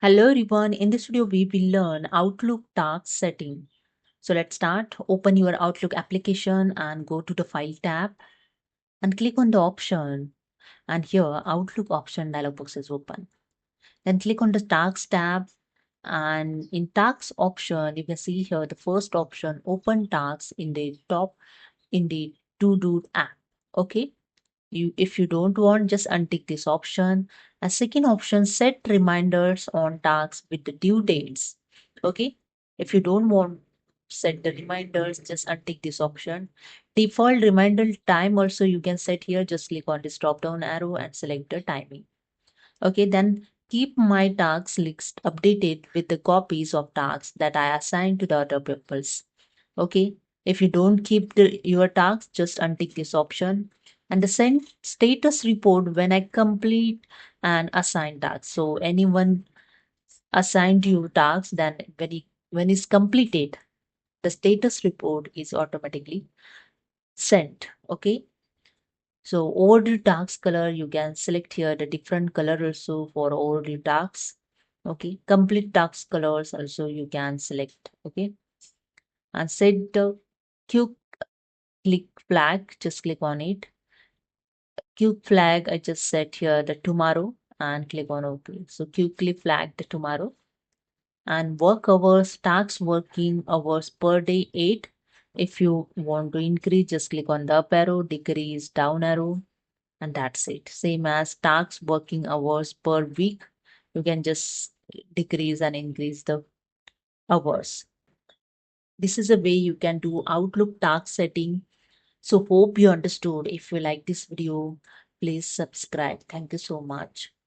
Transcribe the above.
Hello everyone, in this video we will learn Outlook task setting. So let's start. Open your Outlook application and go to the File tab and click on the option, and here Outlook option dialog box is open. Then click on the Tasks tab, and in Tasks option you can see here the first option, Open Tasks, in the top in the To Do app. Okay, if you don't want, just untick this option. A second option, set reminders on tasks with the due dates. Okay, if you don't want set the reminders, just untick this option. Default reminder time also you can set here. Just click on this drop down arrow and select the timing. Okay, then keep my tasks list updated with the copies of tasks that I assign to the other peoples. Okay, if you don't keep your tasks, just untick this option. And the send status report when I complete an assigned task. So anyone assigned you tasks, then when it's completed, the status report is automatically sent. Okay, so overdue task color, you can select here the different color also for overdue tasks. Okay, complete task colors also you can select. Okay, and set the quick click flag, just click on it. Quick flag, I just set here the tomorrow and click on OK. So quickly flag the tomorrow. And work hours, tax working hours per day 8. If you want to increase, just click on the up arrow, decrease down arrow, and that's it. Same as tax working hours per week. You can just decrease and increase the hours. This is a way you can do Outlook task setting. So hope you understood. If you like this video, please subscribe. Thank you so much.